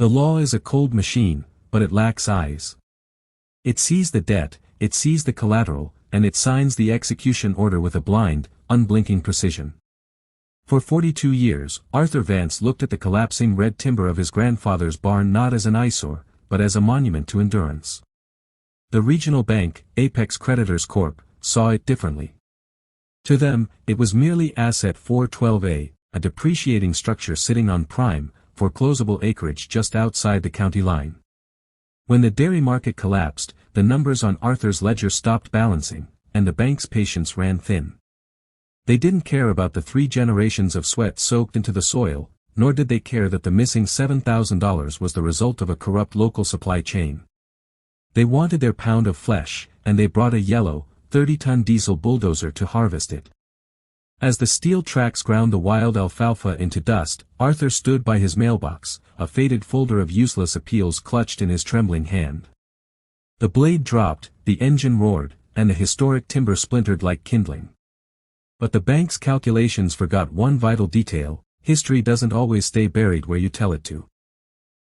The law is a cold machine, but it lacks eyes. It sees the debt, it sees the collateral, and it signs the execution order with a blind, unblinking precision. For 42 years, Arthur Vance looked at the collapsing red timber of his grandfather's barn not as an eyesore, but as a monument to endurance. The regional bank, Apex Creditors Corp., saw it differently. To them, it was merely Asset 412A, a depreciating structure sitting on prime, foreclosable acreage just outside the county line. When the dairy market collapsed, the numbers on Arthur's ledger stopped balancing, and the bank's patience ran thin. They didn't care about the 3 generations of sweat soaked into the soil, nor did they care that the missing $7,000 was the result of a corrupt local supply chain. They wanted their pound of flesh, and they brought a yellow, 30-ton diesel bulldozer to harvest it. As the steel tracks ground the wild alfalfa into dust, Arthur stood by his mailbox, a faded folder of useless appeals clutched in his trembling hand. The blade dropped, the engine roared, and the historic timber splintered like kindling. But the bank's calculations forgot one vital detail: history doesn't always stay buried where you tell it to.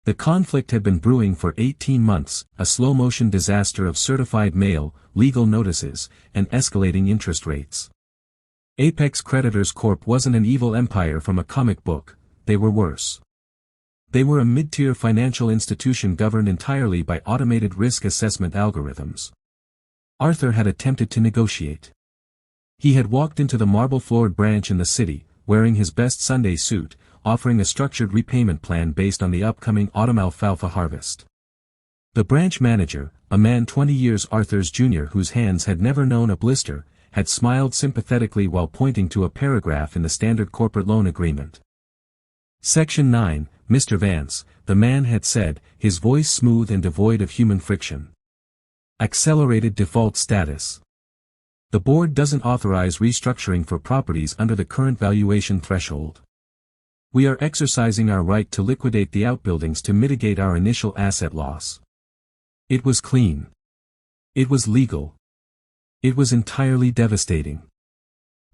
The conflict had been brewing for 18 months, a slow-motion disaster of certified mail, legal notices, and escalating interest rates. Apex Creditors Corp. Wasn't an evil empire from a comic book, they were worse. They were a mid-tier financial institution governed entirely by automated risk assessment algorithms. Arthur had attempted to negotiate. He had walked into the marble-floored branch in the city, wearing his best Sunday suit, offering a structured repayment plan based on the upcoming autumn alfalfa harvest. The branch manager, a man 20 years Arthur's junior whose hands had never known a blister, had smiled sympathetically while pointing to a paragraph in the standard corporate loan agreement. Section 9, Mr. Vance, the man had said, his voice smooth and devoid of human friction. Accelerated default status. The board doesn't authorize restructuring for properties under the current valuation threshold. We are exercising our right to liquidate the outbuildings to mitigate our initial asset loss. It was clean. It was legal. It was entirely devastating.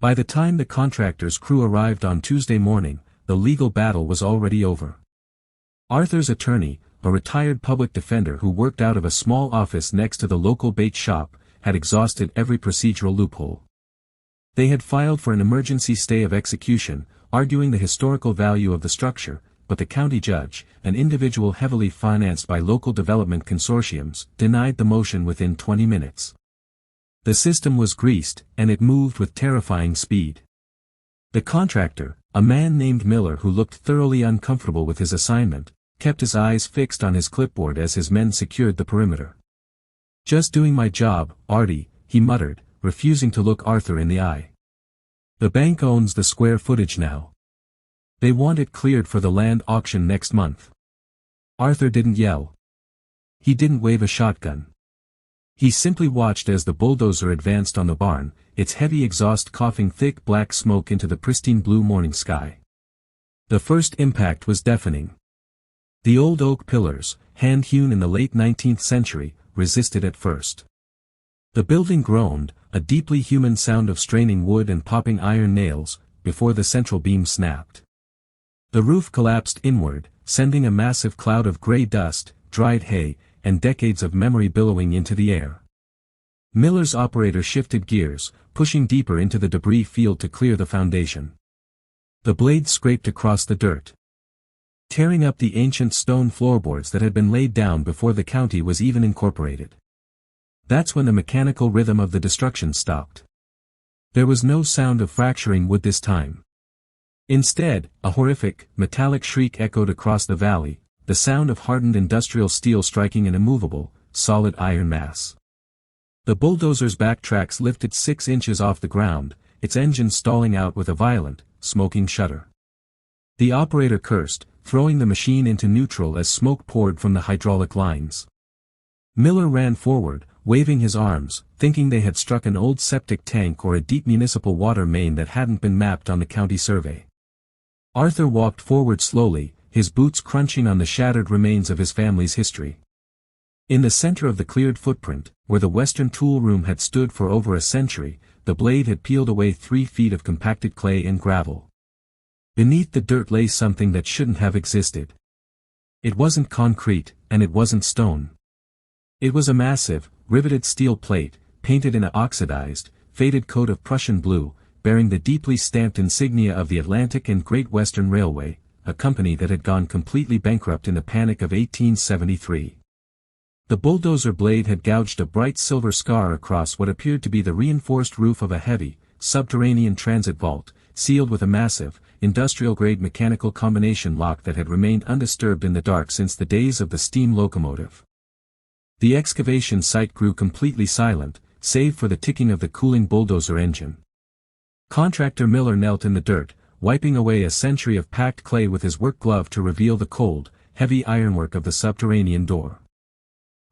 By the time the contractor's crew arrived on Tuesday morning, the legal battle was already over. Arthur's attorney, a retired public defender who worked out of a small office next to the local bait shop, had exhausted every procedural loophole. They had filed for an emergency stay of execution, arguing the historical value of the structure, but the county judge, an individual heavily financed by local development consortiums, denied the motion within 20 minutes. The system was greased, and it moved with terrifying speed. The contractor, a man named Miller who looked thoroughly uncomfortable with his assignment, kept his eyes fixed on his clipboard as his men secured the perimeter. "Just doing my job, Artie," he muttered, refusing to look Arthur in the eye. "The bank owns the square footage now. They want it cleared for the land auction next month." Arthur didn't yell. He didn't wave a shotgun. He simply watched as the bulldozer advanced on the barn, its heavy exhaust coughing thick black smoke into the pristine blue morning sky. The first impact was deafening. The old oak pillars, hand-hewn in the late 19th century, resisted at first. The building groaned, a deeply human sound of straining wood and popping iron nails, before the central beam snapped. The roof collapsed inward, sending a massive cloud of gray dust, dried hay, and decades of memory billowing into the air. Miller's operator shifted gears, pushing deeper into the debris field to clear the foundation. The blade scraped across the dirt, tearing up the ancient stone floorboards that had been laid down before the county was even incorporated. That's when the mechanical rhythm of the destruction stopped. There was no sound of fracturing wood this time. Instead, a horrific, metallic shriek echoed across the valley, the sound of hardened industrial steel striking an immovable, solid iron mass. The bulldozer's back tracks lifted 6 inches off the ground, its engine stalling out with a violent, smoking shudder. The operator cursed, throwing the machine into neutral as smoke poured from the hydraulic lines. Miller ran forward, waving his arms, thinking they had struck an old septic tank or a deep municipal water main that hadn't been mapped on the county survey. Arthur walked forward slowly, his boots crunching on the shattered remains of his family's history. In the center of the cleared footprint, where the western tool room had stood for over a century, the blade had peeled away 3 feet of compacted clay and gravel. Beneath the dirt lay something that shouldn't have existed. It wasn't concrete, and it wasn't stone. It was a massive, riveted steel plate, painted in an oxidized, faded coat of Prussian blue, bearing the deeply stamped insignia of the Atlantic and Great Western Railway, a company that had gone completely bankrupt in the Panic of 1873. The bulldozer blade had gouged a bright silver scar across what appeared to be the reinforced roof of a heavy, subterranean transit vault, sealed with a massive, industrial-grade mechanical combination lock that had remained undisturbed in the dark since the days of the steam locomotive. The excavation site grew completely silent, save for the ticking of the cooling bulldozer engine. Contractor Miller knelt in the dirt, wiping away a century of packed clay with his work glove to reveal the cold, heavy ironwork of the subterranean door.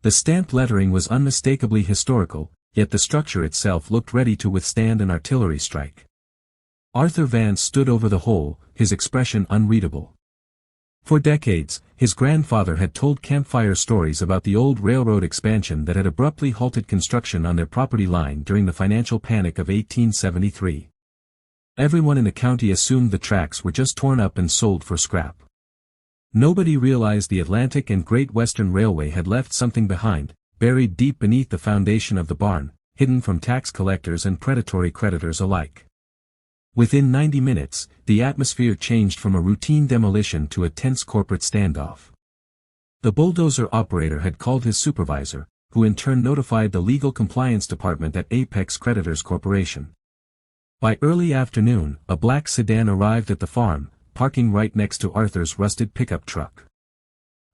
The stamped lettering was unmistakably historical, yet the structure itself looked ready to withstand an artillery strike. Arthur Vance stood over the hole, his expression unreadable. For decades, his grandfather had told campfire stories about the old railroad expansion that had abruptly halted construction on their property line during the financial panic of 1873. Everyone in the county assumed the tracks were just torn up and sold for scrap. Nobody realized the Atlantic and Great Western Railway had left something behind, buried deep beneath the foundation of the barn, hidden from tax collectors and predatory creditors alike. Within 90 minutes, the atmosphere changed from a routine demolition to a tense corporate standoff. The bulldozer operator had called his supervisor, who in turn notified the legal compliance department at Apex Creditors Corporation. By early afternoon, a black sedan arrived at the farm, parking right next to Arthur's rusted pickup truck.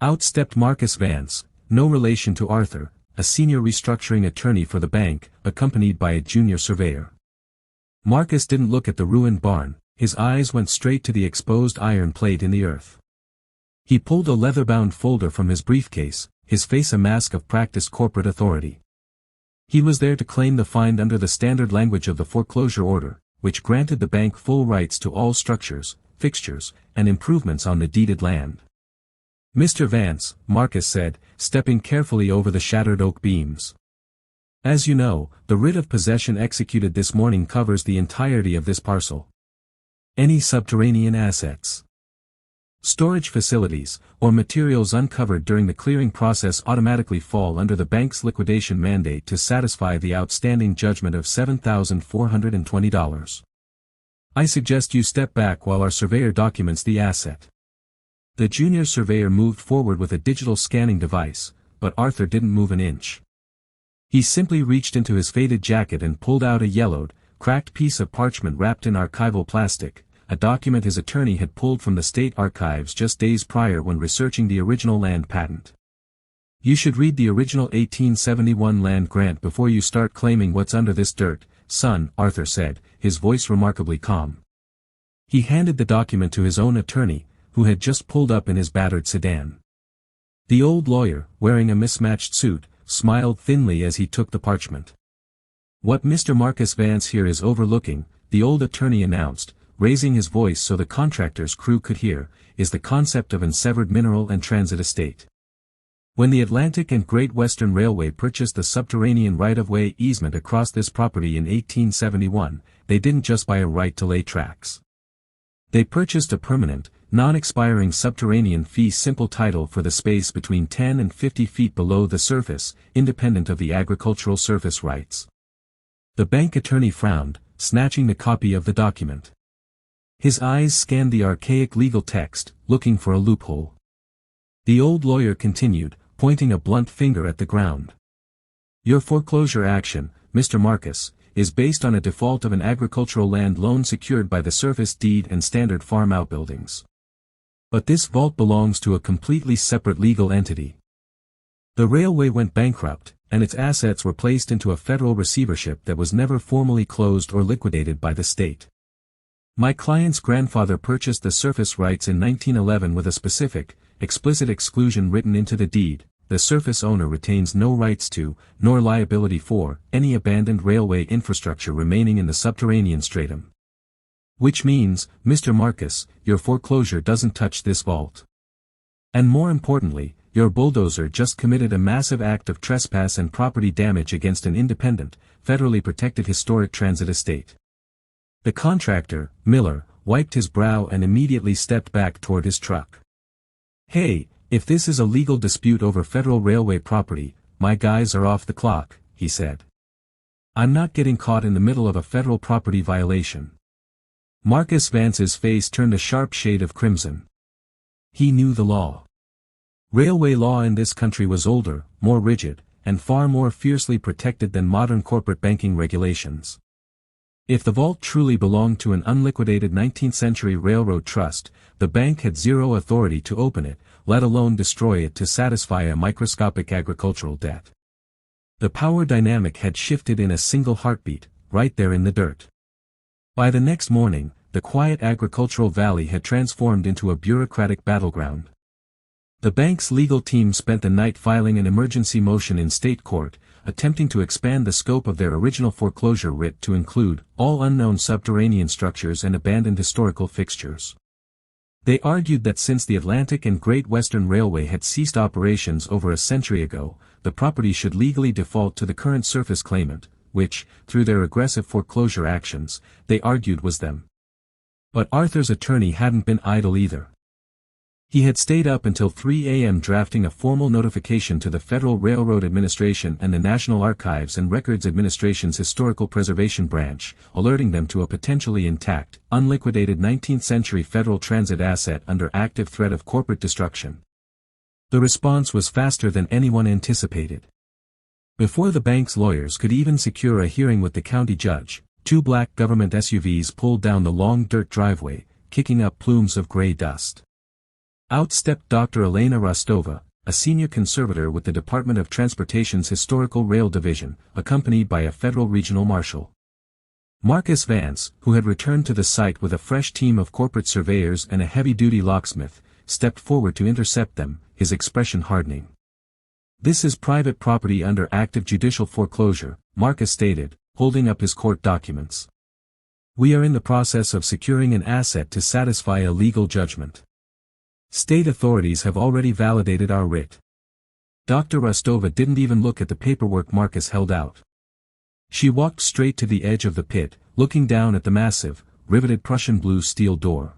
Out stepped Marcus Vance, no relation to Arthur, a senior restructuring attorney for the bank, accompanied by a junior surveyor. Marcus didn't look at the ruined barn, his eyes went straight to the exposed iron plate in the earth. He pulled a leather-bound folder from his briefcase, his face a mask of practiced corporate authority. He was there to claim the find under the standard language of the foreclosure order, which granted the bank full rights to all structures, fixtures, and improvements on the deeded land. "Mr. Vance," Marcus said, stepping carefully over the shattered oak beams. "As you know, the writ of possession executed this morning covers the entirety of this parcel. Any subterranean assets, storage facilities, or materials uncovered during the clearing process automatically fall under the bank's liquidation mandate to satisfy the outstanding judgment of $7,420. I suggest you step back while our surveyor documents the asset." The junior surveyor moved forward with a digital scanning device, but Arthur didn't move an inch. He simply reached into his faded jacket and pulled out a yellowed, cracked piece of parchment wrapped in archival plastic, a document his attorney had pulled from the state archives just days prior when researching the original land patent. "You should read the original 1871 land grant before you start claiming what's under this dirt, son," Arthur said, his voice remarkably calm. He handed the document to his own attorney, who had just pulled up in his battered sedan. The old lawyer, wearing a mismatched suit, smiled thinly as he took the parchment. "What Mr. Marcus Vance here is overlooking," the old attorney announced, raising his voice so the contractor's crew could hear, "is the concept of an severed mineral and transit estate. When the Atlantic and Great Western Railway purchased the subterranean right-of-way easement across this property in 1871, they didn't just buy a right to lay tracks. They purchased a permanent, non-expiring subterranean fee-simple title for the space between 10 and 50 feet below the surface, independent of the agricultural surface rights." The bank attorney frowned, snatching the copy of the document. His eyes scanned the archaic legal text, looking for a loophole. The old lawyer continued, pointing a blunt finger at the ground. "Your foreclosure action, Mr. Marcus, is based on a default of an agricultural land loan secured by the surface deed and standard farm outbuildings. But this vault belongs to a completely separate legal entity. The railway went bankrupt, and its assets were placed into a federal receivership that was never formally closed or liquidated by the state. My client's grandfather purchased the surface rights in 1911 with a specific, explicit exclusion written into the deed. The surface owner retains no rights to, nor liability for, any abandoned railway infrastructure remaining in the subterranean stratum. Which means, Mr. Marcus, your foreclosure doesn't touch this vault. And more importantly, your bulldozer just committed a massive act of trespass and property damage against an independent, federally protected historic transit estate." The contractor, Miller, wiped his brow and immediately stepped back toward his truck. "Hey, "If this is a legal dispute over federal railway property, my guys are off the clock," he said. "I'm not getting caught in the middle of a federal property violation." Marcus Vance's face turned a sharp shade of crimson. He knew the law. Railway law in this country was older, more rigid, and far more fiercely protected than modern corporate banking regulations. If the vault truly belonged to an unliquidated 19th-century railroad trust, the bank had zero authority to open it, let alone destroy it to satisfy a microscopic agricultural debt. The power dynamic had shifted in a single heartbeat, right there in the dirt. By the next morning, the quiet agricultural valley had transformed into a bureaucratic battleground. The bank's legal team spent the night filing an emergency motion in state court, attempting to expand the scope of their original foreclosure writ to include all unknown subterranean structures and abandoned historical fixtures. They argued that since the Atlantic and Great Western Railway had ceased operations over a century ago, the property should legally default to the current surface claimant, which, through their aggressive foreclosure actions, they argued was them. But Arthur's attorney hadn't been idle either. He had stayed up until 3 a.m. drafting a formal notification to the Federal Railroad Administration and the National Archives and Records Administration's Historical Preservation Branch, alerting them to a potentially intact, unliquidated 19th-century federal transit asset under active threat of corporate destruction. The response was faster than anyone anticipated. Before the bank's lawyers could even secure a hearing with the county judge, 2 black government SUVs pulled down the long dirt driveway, kicking up plumes of gray dust. Out stepped Dr. Elena Rostova, a senior conservator with the Department of Transportation's Historical Rail Division, accompanied by a federal regional marshal. Marcus Vance, who had returned to the site with a fresh team of corporate surveyors and a heavy-duty locksmith, stepped forward to intercept them, his expression hardening. "This is private property under active judicial foreclosure," Marcus stated, holding up his court documents. "We are in the process of securing an asset to satisfy a legal judgment. State authorities have already validated our writ." Dr. Rostova didn't even look at the paperwork Marcus held out. She walked straight to the edge of the pit, looking down at the massive, riveted Prussian-blue steel door.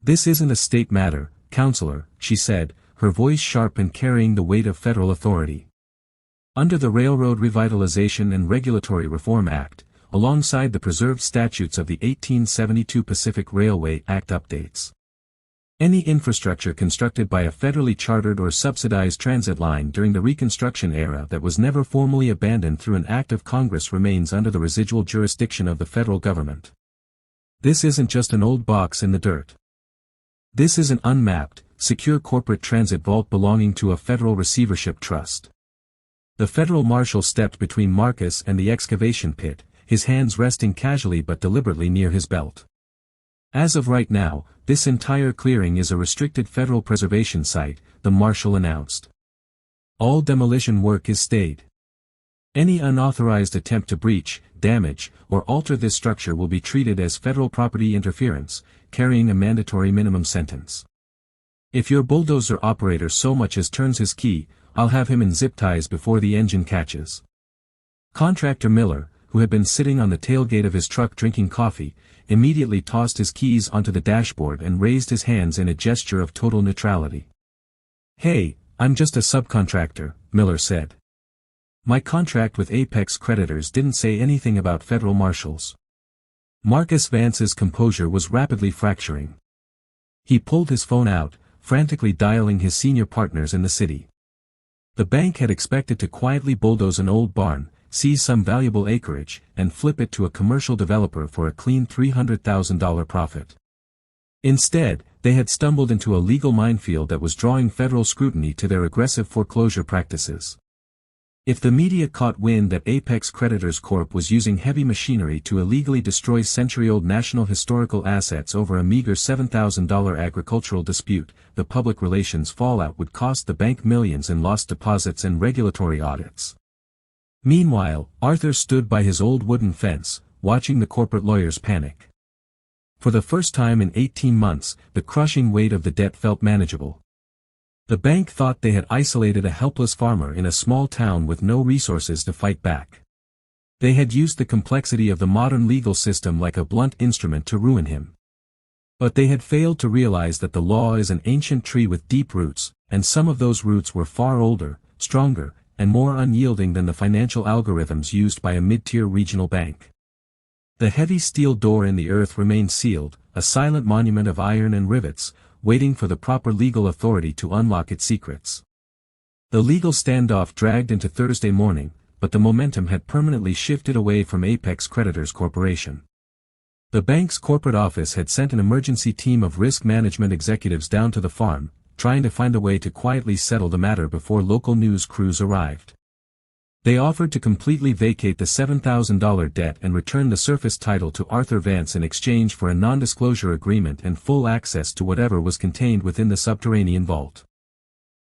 "This isn't a state matter, counselor," she said, her voice sharp and carrying the weight of federal authority. "Under the Railroad Revitalization and Regulatory Reform Act, alongside the preserved statutes of the 1872 Pacific Railway Act updates, any infrastructure constructed by a federally chartered or subsidized transit line during the Reconstruction era that was never formally abandoned through an act of Congress remains under the residual jurisdiction of the federal government. This isn't just an old box in the dirt. This is an unmapped, secure corporate transit vault belonging to a federal receivership trust." The federal marshal stepped between Marcus and the excavation pit, his hands resting casually but deliberately near his belt. "As of right now, this entire clearing is a restricted federal preservation site," the marshal announced. "All demolition work is stayed. Any unauthorized attempt to breach, damage, or alter this structure will be treated as federal property interference, carrying a mandatory minimum sentence. If your bulldozer operator so much as turns his key, I'll have him in zip ties before the engine catches." Contractor Miller, who had been sitting on the tailgate of his truck drinking coffee, immediately tossed his keys onto the dashboard and raised his hands in a gesture of total neutrality. "Hey, I'm just a subcontractor," Miller said. "My contract with Apex creditors didn't say anything about federal marshals." Marcus Vance's composure was rapidly fracturing. He pulled his phone out, frantically dialing his senior partners in the city. The bank had expected to quietly bulldoze an old barn, seize some valuable acreage, and flip it to a commercial developer for a clean $300,000 profit. Instead, they had stumbled into a legal minefield that was drawing federal scrutiny to their aggressive foreclosure practices. If the media caught wind that Apex Creditors Corp. Was using heavy machinery to illegally destroy century-old national historical assets over a meager $7,000 agricultural dispute, the public relations fallout would cost the bank millions in lost deposits and regulatory audits. Meanwhile, Arthur stood by his old wooden fence, watching the corporate lawyers panic. For the first time in 18 months, the crushing weight of the debt felt manageable. The bank thought they had isolated a helpless farmer in a small town with no resources to fight back. They had used the complexity of the modern legal system like a blunt instrument to ruin him. But they had failed to realize that the law is an ancient tree with deep roots, and some of those roots were far older, stronger, and more unyielding than the financial algorithms used by a mid-tier regional bank. The heavy steel door in the earth remained sealed, a silent monument of iron and rivets, waiting for the proper legal authority to unlock its secrets. The legal standoff dragged into Thursday morning, but the momentum had permanently shifted away from Apex Creditors Corporation. The bank's corporate office had sent an emergency team of risk management executives down to the farm, trying to find a way to quietly settle the matter before local news crews arrived. They offered to completely vacate the $7,000 debt and return the surface title to Arthur Vance in exchange for a non-disclosure agreement and full access to whatever was contained within the subterranean vault.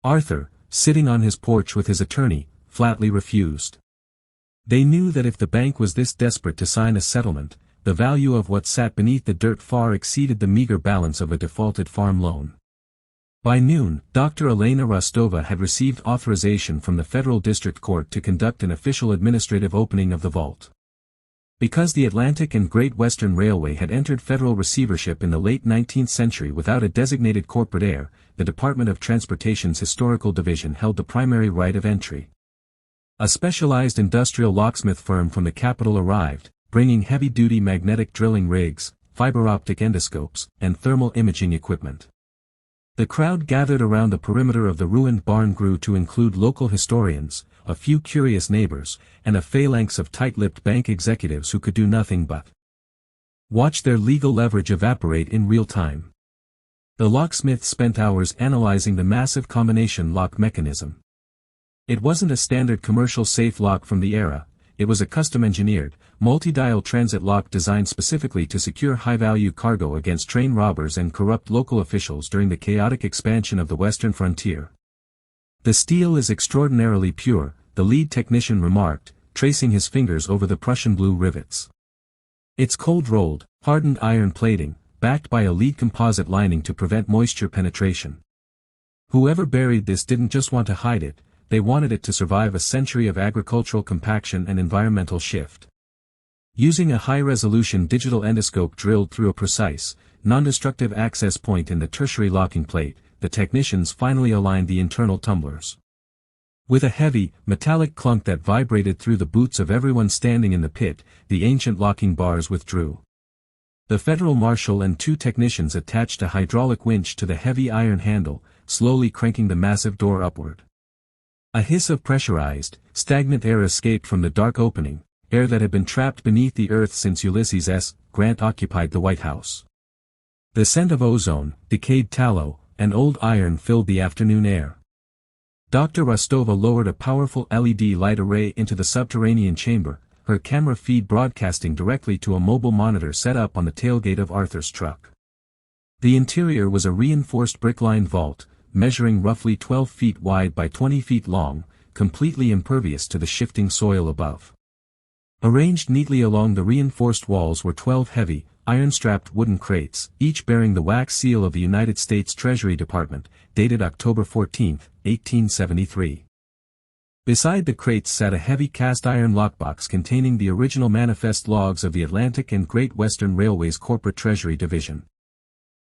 Arthur, sitting on his porch with his attorney, flatly refused. They knew that if the bank was this desperate to sign a settlement, the value of what sat beneath the dirt far exceeded the meager balance of a defaulted farm loan. By noon, Dr. Elena Rostova had received authorization from the Federal District Court to conduct an official administrative opening of the vault. Because the Atlantic and Great Western Railway had entered federal receivership in the late 19th century without a designated corporate heir, the Department of Transportation's Historical Division held the primary right of entry. A specialized industrial locksmith firm from the capital arrived, bringing heavy-duty magnetic drilling rigs, fiber-optic endoscopes, and thermal imaging equipment. The crowd gathered around the perimeter of the ruined barn grew to include local historians, a few curious neighbors, and a phalanx of tight-lipped bank executives who could do nothing but watch their legal leverage evaporate in real time. The locksmith spent hours analyzing the massive combination lock mechanism. It wasn't a standard commercial safe lock from the era, it was a custom-engineered, multi-dial transit lock designed specifically to secure high-value cargo against train robbers and corrupt local officials during the chaotic expansion of the western frontier. The steel is extraordinarily pure, the lead technician remarked, tracing his fingers over the Prussian-blue rivets. It's cold-rolled, hardened iron plating, backed by a lead composite lining to prevent moisture penetration. Whoever buried this didn't just want to hide it, they wanted it to survive a century of agricultural compaction and environmental shift. Using a high-resolution digital endoscope drilled through a precise, non-destructive access point in the tertiary locking plate, the technicians finally aligned the internal tumblers. With a heavy, metallic clunk that vibrated through the boots of everyone standing in the pit, the ancient locking bars withdrew. The federal marshal and two technicians attached a hydraulic winch to the heavy iron handle, slowly cranking the massive door upward. A hiss of pressurized, stagnant air escaped from the dark opening, air that had been trapped beneath the earth since Ulysses S. Grant occupied the White House. The scent of ozone, decayed tallow, and old iron filled the afternoon air. Dr. Rostova lowered a powerful LED light array into the subterranean chamber, her camera feed broadcasting directly to a mobile monitor set up on the tailgate of Arthur's truck. The interior was a reinforced brick-lined vault, measuring roughly 12 feet wide by 20 feet long, completely impervious to the shifting soil above. Arranged neatly along the reinforced walls were 12 heavy, iron-strapped wooden crates, each bearing the wax seal of the United States Treasury Department, dated October 14, 1873. Beside the crates sat a heavy cast-iron lockbox containing the original manifest logs of the Atlantic and Great Western Railway's Corporate Treasury Division.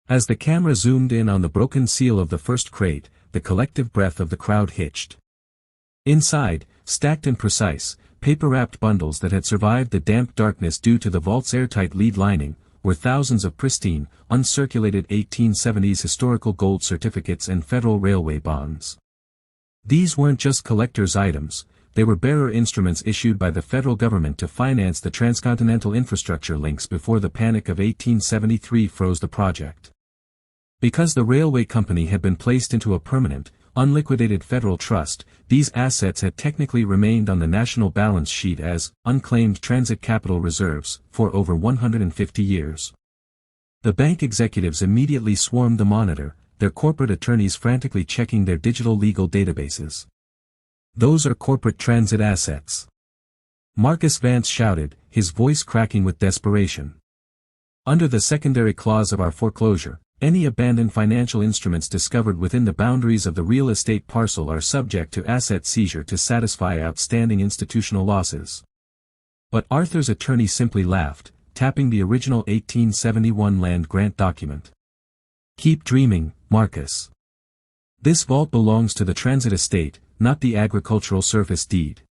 As the camera zoomed in on the broken seal of the first crate, the collective breath of the crowd hitched. Inside, stacked in precise, paper-wrapped bundles that had survived the damp darkness due to the vault's airtight lead lining, were thousands of pristine, uncirculated 1870s historical gold certificates and Federal Railway bonds. These weren't just collector's items, they were bearer instruments issued by the federal government to finance the transcontinental infrastructure links before the Panic of 1873 froze the project. Because the railway company had been placed into a permanent, unliquidated federal trust, these assets had technically remained on the national balance sheet as unclaimed transit capital reserves for over 150 years. The bank executives immediately swarmed the monitor, their corporate attorneys frantically checking their digital legal databases. "Those are corporate transit assets," Marcus Vance shouted, his voice cracking with desperation. "Under the secondary clause of our foreclosure, any abandoned financial instruments discovered within the boundaries of the real estate parcel are subject to asset seizure to satisfy outstanding institutional losses." But Arthur's attorney simply laughed, tapping the original 1871 land grant document. Keep dreaming, Marcus. This vault belongs to the transit estate, not the agricultural surface deed.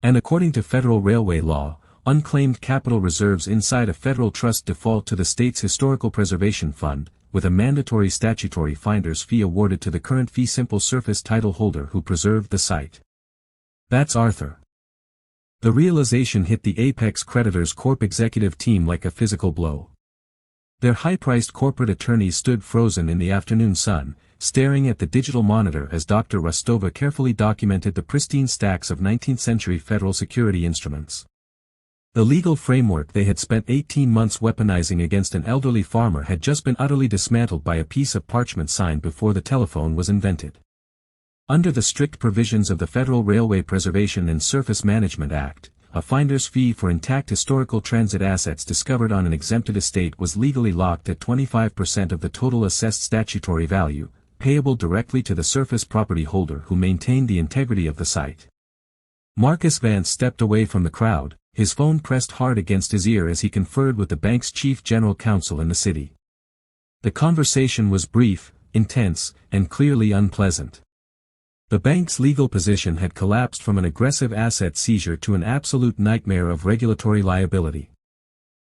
And according to federal railway law, unclaimed capital reserves inside a federal trust default to the state's historical preservation fund, with a mandatory statutory finder's fee awarded to the current fee simple surface title holder who preserved the site. That's Arthur. The realization hit the Apex Creditors Corp executive team like a physical blow. Their high-priced corporate attorneys stood frozen in the afternoon sun, staring at the digital monitor as Dr. Rostova carefully documented the pristine stacks of 19th-century federal security instruments. The legal framework they had spent 18 months weaponizing against an elderly farmer had just been utterly dismantled by a piece of parchment signed before the telephone was invented. Under the strict provisions of the Federal Railway Preservation and Surface Management Act, a finder's fee for intact historical transit assets discovered on an exempted estate was legally locked at 25% of the total assessed statutory value, payable directly to the surface property holder who maintained the integrity of the site. Marcus Vance stepped away from the crowd, his phone pressed hard against his ear as he conferred with the bank's chief general counsel in the city. The conversation was brief, intense, and clearly unpleasant. The bank's legal position had collapsed from an aggressive asset seizure to an absolute nightmare of regulatory liability.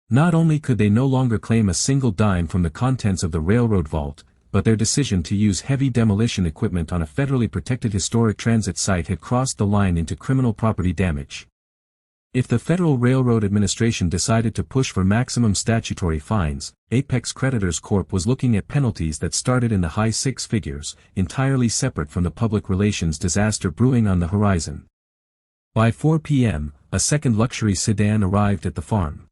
Not only could they no longer claim a single dime from the contents of the railroad vault, but their decision to use heavy demolition equipment on a federally protected historic transit site had crossed the line into criminal property damage. If the Federal Railroad Administration decided to push for maximum statutory fines, Apex Creditors Corp was looking at penalties that started in the high six figures, entirely separate from the public relations disaster brewing on the horizon. By 4 p.m., a second luxury sedan arrived at the farm.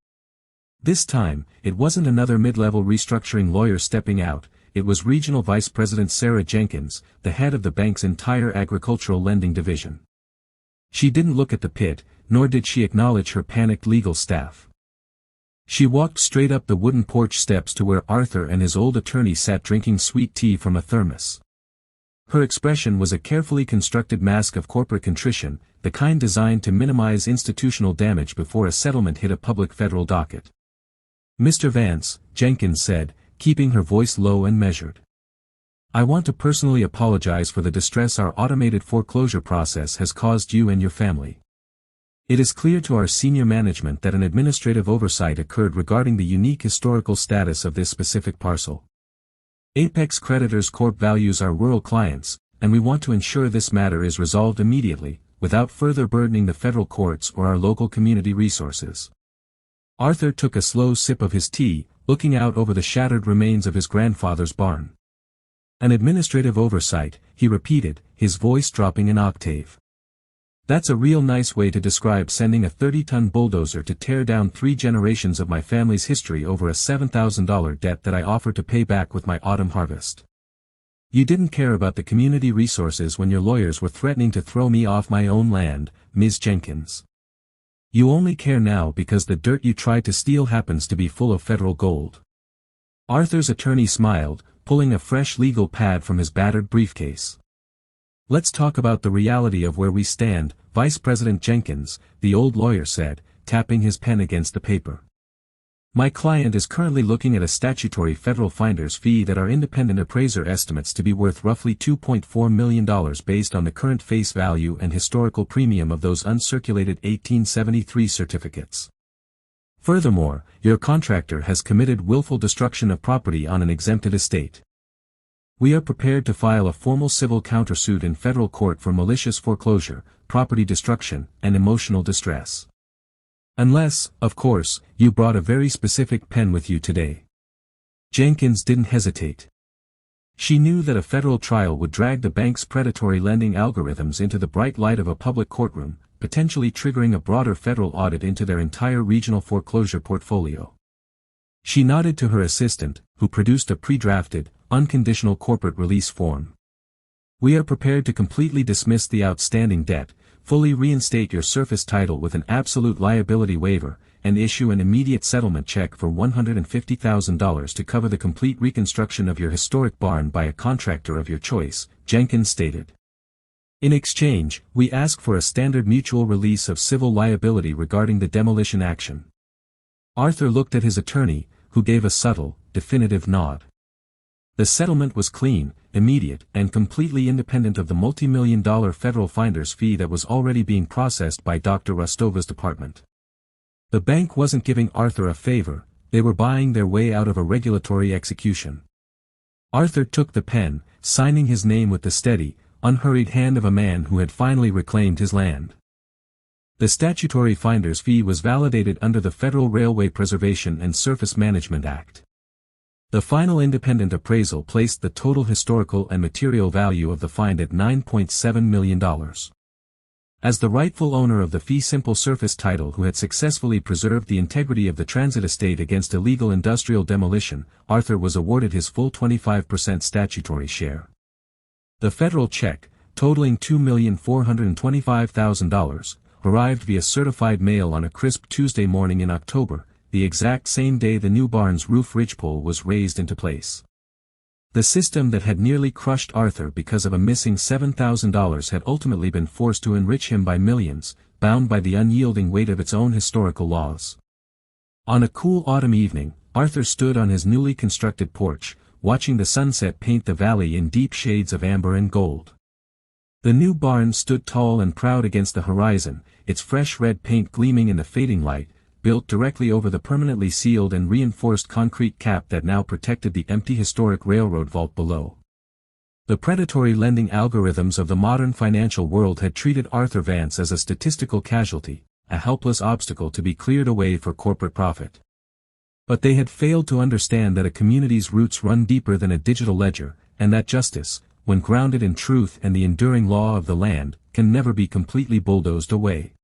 This time, it wasn't another mid-level restructuring lawyer stepping out, it was Regional Vice President Sarah Jenkins, the head of the bank's entire agricultural lending division. She didn't look at the pit, nor did she acknowledge her panicked legal staff. She walked straight up the wooden porch steps to where Arthur and his old attorney sat drinking sweet tea from a thermos. Her expression was a carefully constructed mask of corporate contrition, the kind designed to minimize institutional damage before a settlement hit a public federal docket. "Mr. Vance," Jenkins said, keeping her voice low and measured. "I want to personally apologize for the distress our automated foreclosure process has caused you and your family. It is clear to our senior management that an administrative oversight occurred regarding the unique historical status of this specific parcel. Apex Creditors Corp values our rural clients, and we want to ensure this matter is resolved immediately, without further burdening the federal courts or our local community resources." Arthur took a slow sip of his tea, looking out over the shattered remains of his grandfather's barn. "An administrative oversight," he repeated, his voice dropping an octave. "That's a real nice way to describe sending a 30-ton bulldozer to tear down 3 generations of my family's history over a $7,000 debt that I offered to pay back with my autumn harvest. You didn't care about the community resources when your lawyers were threatening to throw me off my own land, Ms. Jenkins. You only care now because the dirt you tried to steal happens to be full of federal gold." Arthur's attorney smiled, pulling a fresh legal pad from his battered briefcase. "Let's talk about the reality of where we stand, Vice President Jenkins," the old lawyer said, tapping his pen against the paper. "My client is currently looking at a statutory federal finder's fee that our independent appraiser estimates to be worth roughly $2.4 million based on the current face value and historical premium of those uncirculated 1873 certificates. Furthermore, your contractor has committed willful destruction of property on an exempted estate. We are prepared to file a formal civil countersuit in federal court for malicious foreclosure, property destruction, and emotional distress. Unless, of course, you brought a very specific pen with you today." Jenkins didn't hesitate. She knew that a federal trial would drag the bank's predatory lending algorithms into the bright light of a public courtroom, potentially triggering a broader federal audit into their entire regional foreclosure portfolio. She nodded to her assistant, who produced a pre-drafted, unconditional corporate release form. "We are prepared to completely dismiss the outstanding debt, fully reinstate your surface title with an absolute liability waiver, and issue an immediate settlement check for $150,000 to cover the complete reconstruction of your historic barn by a contractor of your choice," Jenkins stated. "In exchange, we ask for a standard mutual release of civil liability regarding the demolition action." Arthur looked at his attorney, who gave a subtle, definitive nod. The settlement was clean, immediate, and completely independent of the multi-million-dollar federal finder's fee that was already being processed by Dr. Rostova's department. The bank wasn't giving Arthur a favor, they were buying their way out of a regulatory execution. Arthur took the pen, signing his name with the steady, unhurried hand of a man who had finally reclaimed his land. The statutory finder's fee was validated under the Federal Railway Preservation and Surface Management Act. The final independent appraisal placed the total historical and material value of the find at $9.7 million. As the rightful owner of the fee-simple surface title who had successfully preserved the integrity of the transit estate against illegal industrial demolition, Arthur was awarded his full 25% statutory share. The federal check, totaling $2,425,000, arrived via certified mail on a crisp Tuesday morning in October, the exact same day the new barn's roof ridgepole was raised into place. The system that had nearly crushed Arthur because of a missing $7,000 had ultimately been forced to enrich him by millions, bound by the unyielding weight of its own historical laws. On a cool autumn evening, Arthur stood on his newly constructed porch, watching the sunset paint the valley in deep shades of amber and gold. The new barn stood tall and proud against the horizon, its fresh red paint gleaming in the fading light, built directly over the permanently sealed and reinforced concrete cap that now protected the empty historic railroad vault below. The predatory lending algorithms of the modern financial world had treated Arthur Vance as a statistical casualty, a helpless obstacle to be cleared away for corporate profit. But they had failed to understand that a community's roots run deeper than a digital ledger, and that justice, when grounded in truth and the enduring law of the land, can never be completely bulldozed away.